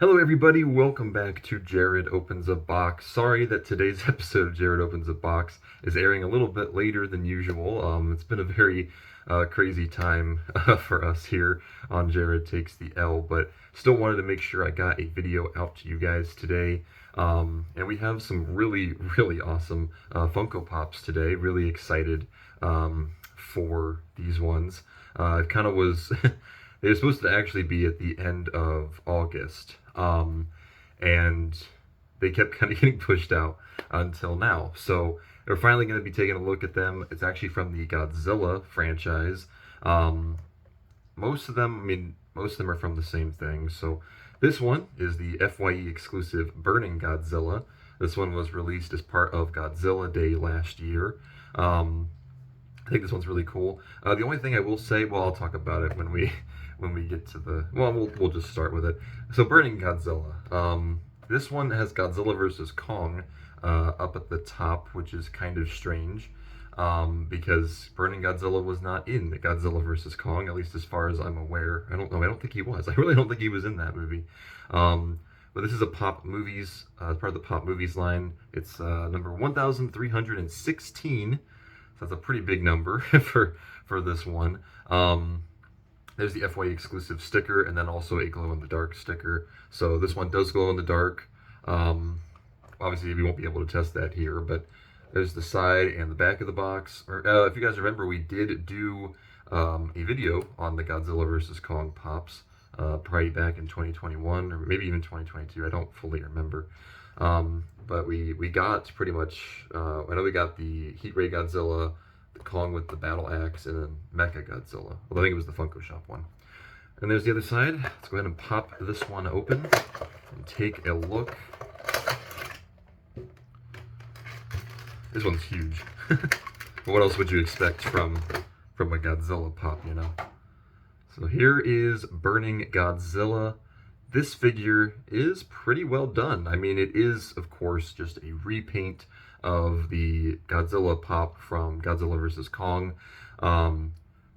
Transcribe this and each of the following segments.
Hello everybody, welcome back to Jared Opens a Box. Sorry that today's episode of Jared Opens a Box is airing a little bit later than usual. It's been a very crazy time for us here on Jared Takes the L, but still wanted to make sure I got a video out to you guys today. And we have some really awesome Funko Pops today. Really excited for these ones. It kind of was... They were supposed to actually be at the end of August, and they kept kind of getting pushed out until now. So we're finally going to be taking a look at them. It's actually from the Godzilla franchise. Most of them are from the same thing. So this one is the FYE exclusive Burning Godzilla. This one was released as part of Godzilla Day last year. I think this one's really cool. The only thing I will say, well, I'll talk about it when we get to the, well, we'll just start with it. So Burning Godzilla. This one has Godzilla versus Kong up at the top, which is kind of strange because Burning Godzilla was not in the Godzilla versus Kong, at least as far as I'm aware. I don't know. I don't think he was. I really don't think he was in that movie. But this is a Pop Movies, part of the Pop Movies line. It's number 1,316. So that's a pretty big number for this one. There's the FYE exclusive sticker, and then also a glow-in-the-dark sticker. So this one does glow in the dark. Obviously, we won't be able to test that here, but there's the side and the back of the box. If you guys remember, we did do a video on the Godzilla vs. Kong Pops, probably back in 2021, or maybe even 2022. I don't fully remember. But we got pretty much, I know we got the Heat Ray Godzilla, the Kong with the battle axe, and then Mecha Godzilla. Well, I think it was the Funko Shop one. And there's the other side. Let's go ahead and pop this one open and take a look. This one's huge. What else would you expect from a Godzilla pop, you know? So here is Burning Godzilla. This figure is pretty well done. I mean, it is, of course, just a repaint of the Godzilla pop from Godzilla vs. Kong.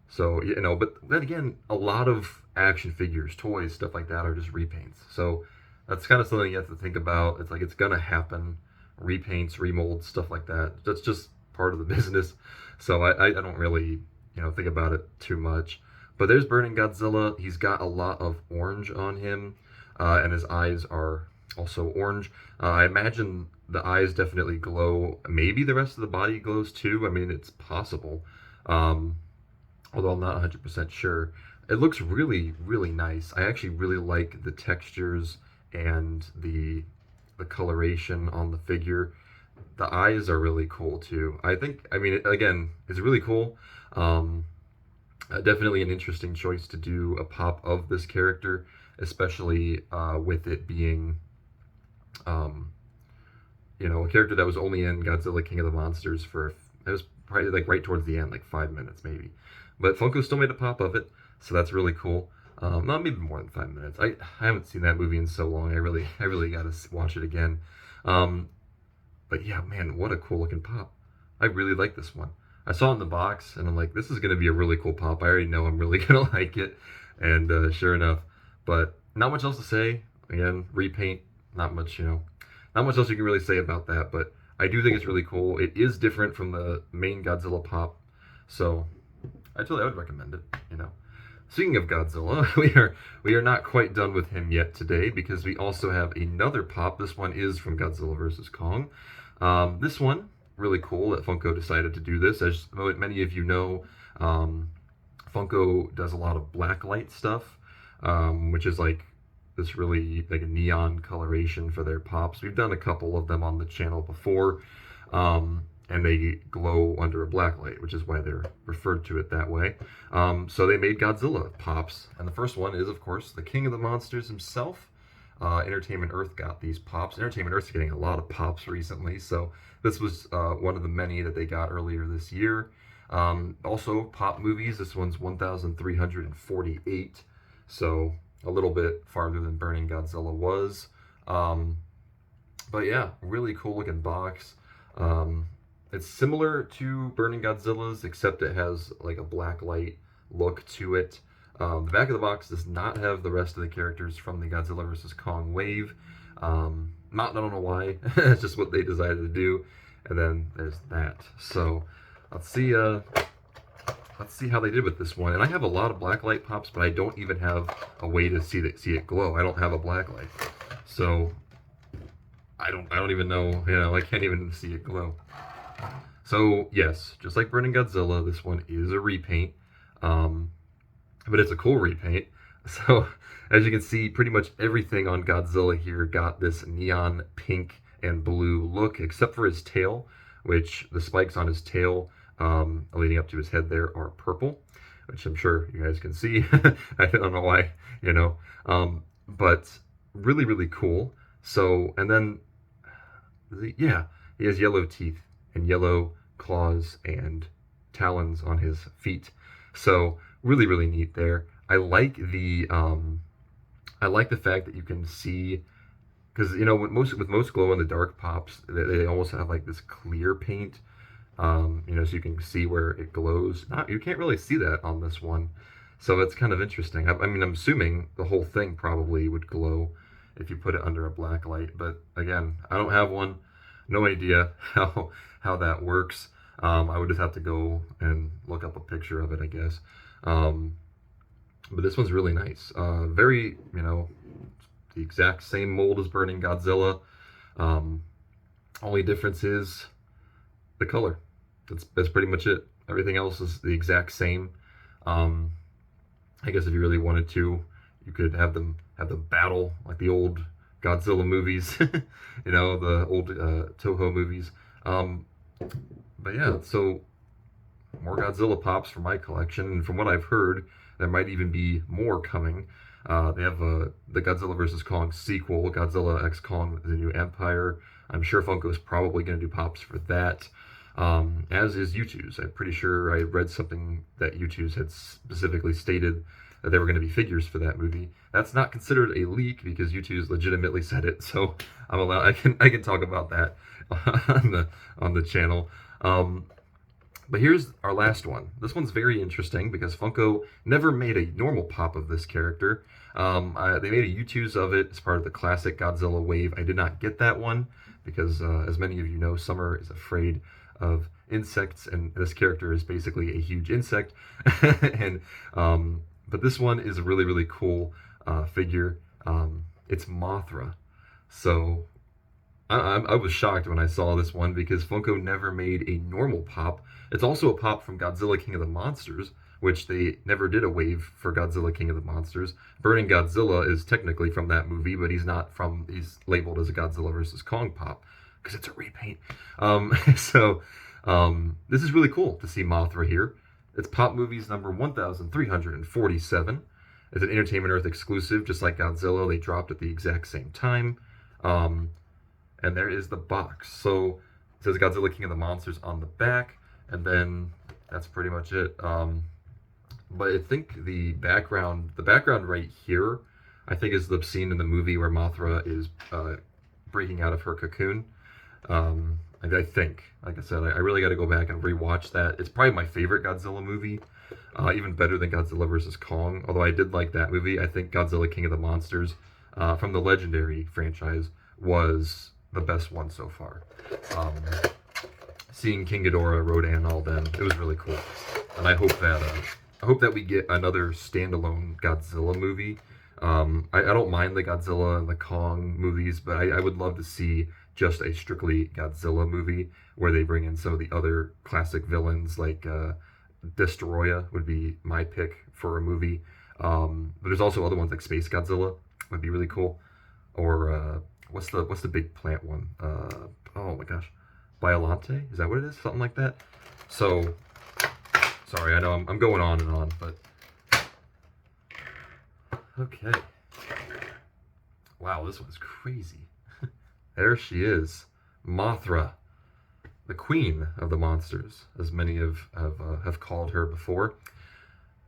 So, you know, but then again, a lot of action figures, toys, stuff like that are just repaints. So that's kind of something you have to think about. It's like, it's gonna happen. Repaints, remolds, stuff like that. That's just part of the business. So I don't really, you know, think about it too much. But there's Burning Godzilla. He's got a lot of orange on him. And his eyes are also orange. I imagine the eyes definitely glow. Maybe the rest of the body glows too. I mean, it's possible. Although I'm not 100% sure. It looks really nice. I actually really like the textures and the coloration on the figure. The eyes are really cool too. I mean, again, it's really cool. Definitely an interesting choice to do a pop of this character, especially with it being, you know, a character that was only in Godzilla King of the Monsters for, it was probably like right towards the end, like 5 minutes maybe. But Funko still made a pop of it, so that's really cool. Not maybe more than 5 minutes. I haven't seen that movie in so long. I really got to watch it again. But yeah, man, what a cool looking pop. I really like this one. I saw it in the box, and I'm like, this is going to be a really cool pop. I already know I'm really going to like it. And sure enough, but not much else to say. Again, repaint, not much, you know, not much else you can really say about that, but I do think it's really cool. It is different from the main Godzilla pop, so I would recommend it, you know. Speaking of Godzilla, we are not quite done with him yet today, because we also have another pop. This one is from Godzilla vs. Kong. This one, really cool that Funko decided to do this. As many of you know, Funko does a lot of blacklight stuff, which is like this really like a neon coloration for their pops. We've done a couple of them on the channel before, and they glow under a blacklight, which is why they're referred to it that way. So they made Godzilla pops, and the first one is, of course, the King of the Monsters himself. Entertainment Earth got these pops. Entertainment Earth's getting a lot of pops recently, so this was one of the many that they got earlier this year. Also, Pop Movies, this one's 1,348, so a little bit farther than Burning Godzilla was. But yeah, really cool looking box. It's similar to Burning Godzilla's, except it has like a black light look to it. The back of the box does not have the rest of the characters from the Godzilla vs. Kong wave. I don't know why. It's just what they decided to do. And then there's that. So let's see. Let's see how they did with this one. And I have a lot of Blacklight pops, but I don't even have a way to see it glow. I don't have a Blacklight, so I don't even know. I can't even see it glow. So yes, just like Burning Godzilla, this one is a repaint, but it's a cool repaint. So as you can see, pretty much everything on Godzilla here got this neon pink and blue look, except for his tail, which the spikes on his tail leading up to his head there are purple, which I'm sure you guys can see. I don't know why, but really, really cool. So, and then, yeah, he has yellow teeth and yellow claws and talons on his feet. So really, really neat there. I like the fact that you can see, because with most glow in the dark pops, they almost have like this clear paint. So you can see where it glows. You can't really see that on this one, so it's kind of interesting. I mean, I'm assuming the whole thing probably would glow if you put it under a black light, but again, I don't have one. No idea how that works. I would just have to go and look up a picture of it, I guess. But this one's really nice. Very, the exact same mold as Burning Godzilla. Only difference is the color. That's pretty much it. Everything else is the exact same. I guess if you really wanted to, you could have them battle like the old Godzilla movies, the old Toho movies. But yeah, so more Godzilla pops from my collection, and from what I've heard, there might even be more coming. They have the Godzilla vs. Kong sequel, Godzilla x Kong: The New Empire. I'm sure Funko's probably going to do pops for that, as is U2's. I'm pretty sure I read something that U2's had specifically stated that there were going to be figures for that movie. That's not considered a leak because U2's legitimately said it, so I'm allowed. I can talk about that on the channel. But here's our last one. This one's very interesting because Funko never made a normal pop of this character. They made a U2's of it as part of the classic Godzilla wave. I did not get that one because, as many of you know, Summer is afraid of insects, and this character is basically a huge insect. But this one is a really, really cool figure. It's Mothra. So I was shocked when I saw this one because Funko never made a normal pop. It's also a pop from Godzilla King of the Monsters, which they never did a wave for Godzilla King of the Monsters. Burning Godzilla is technically from that movie, but he's labeled as a Godzilla vs. Kong pop because it's a repaint. This is really cool to see Mothra here. It's Pop Movies number 1347. It's an Entertainment Earth exclusive, just like Godzilla. They dropped at the exact same time. And there is the box. So it says Godzilla King of the Monsters on the back, and then that's pretty much it. But I think the background right here, I think is the scene in the movie where Mothra is breaking out of her cocoon. I think, like I said, I really got to go back and rewatch that. It's probably my favorite Godzilla movie, even better than Godzilla vs. Kong. Although I did like that movie, I think Godzilla King of the Monsters from the Legendary franchise was the best one so far. Seeing King Ghidorah, Rodan, all them, it was really cool. And I hope that we get another standalone Godzilla movie. I don't mind the Godzilla and the Kong movies, but I would love to see just a strictly Godzilla movie where they bring in some of the other classic villains, like Destoroyah would be my pick for a movie. But there's also other ones like Space Godzilla would be really cool. Or what's the big plant one? Oh my gosh, Biolante? Is that what it is? Something like that. So sorry, I know I'm going on and on, but okay. Wow, this one's crazy. There she is, Mothra, the queen of the monsters, as many have called her before.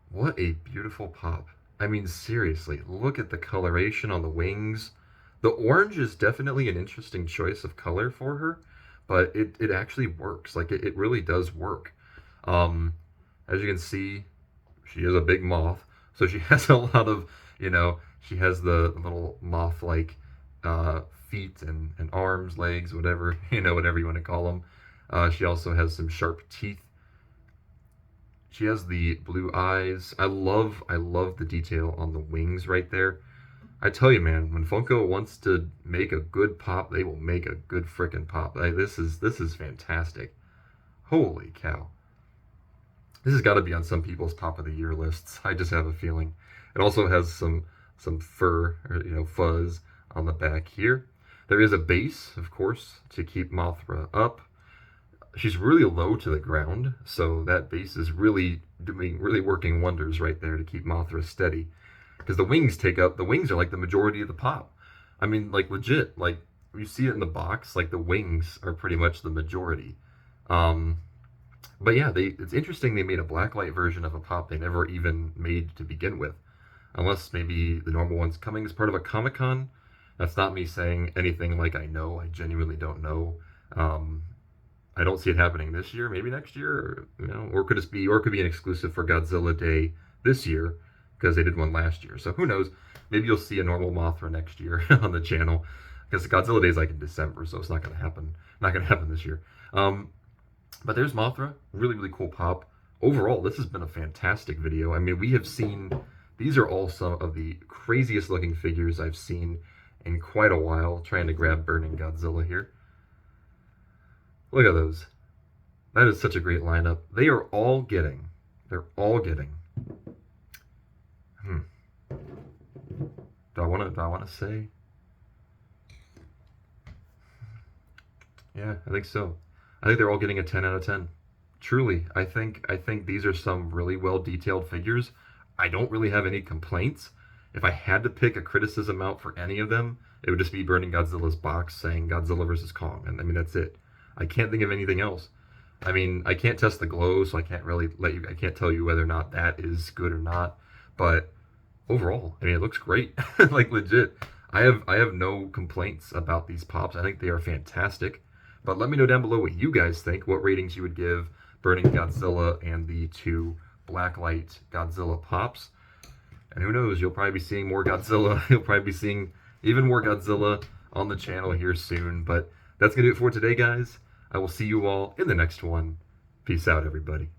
What a beautiful pop. I mean, seriously, look at the coloration on the wings. The orange is definitely an interesting choice of color for her, but it actually works. Like, it really does work. As you can see, she is a big moth, So she has a lot of, she has the little moth-like feet and arms, legs, whatever, whatever you want to call them. She also has some sharp teeth. She has the blue eyes. I love the detail on the wings right there. I tell you, man, when Funko wants to make a good pop, they will make a good frickin' pop. This is fantastic. Holy cow. This has got to be on some people's top of the year lists. I just have a feeling. It also has some fur, or, fuzz on the back here. There is a base, of course, to keep Mothra up. She's really low to the ground, so that base is really working wonders right there to keep Mothra steady. Because the wings are like the majority of the pop. I mean, like legit, like you see it in the box, like the wings are pretty much the majority. But yeah, it's interesting they made a blacklight version of a pop they never even made to begin with. Unless maybe the normal one's coming as part of a Comic-Con. That's not me saying anything like I know. I genuinely don't know. I don't see it happening this year. Maybe next year, or could it be an exclusive for Godzilla Day this year because they did one last year. So who knows? Maybe you'll see a normal Mothra next year on the channel because Godzilla Day is like in December, so it's not going to happen. Not going to happen this year. But there's Mothra. Really, really cool pop. Overall, this has been a fantastic video. I mean, we have seen. These are all some of the craziest looking figures I've seen in quite a while. Trying to grab Burning Godzilla here. Look at those. That is such a great lineup. They're all getting. Do I want to say? Yeah, I think so. I think they're all getting a 10 out of 10. Truly, I think these are some really well detailed figures. I don't really have any complaints. If I had to pick a criticism out for any of them, it would just be Burning Godzilla's box saying Godzilla versus Kong, and I mean that's it. I can't think of anything else. I mean, I can't test the glow, so I can't really I can't tell you whether or not that is good or not. But overall, I mean, it looks great. Like legit. I have no complaints about these pops. I think they are fantastic. But let me know down below what you guys think, what ratings you would give Burning Godzilla and the two Blacklight Godzilla pops. And who knows, you'll probably be seeing more Godzilla. You'll probably be seeing even more Godzilla on the channel here soon. But that's going to do it for today, guys. I will see you all in the next one. Peace out, everybody.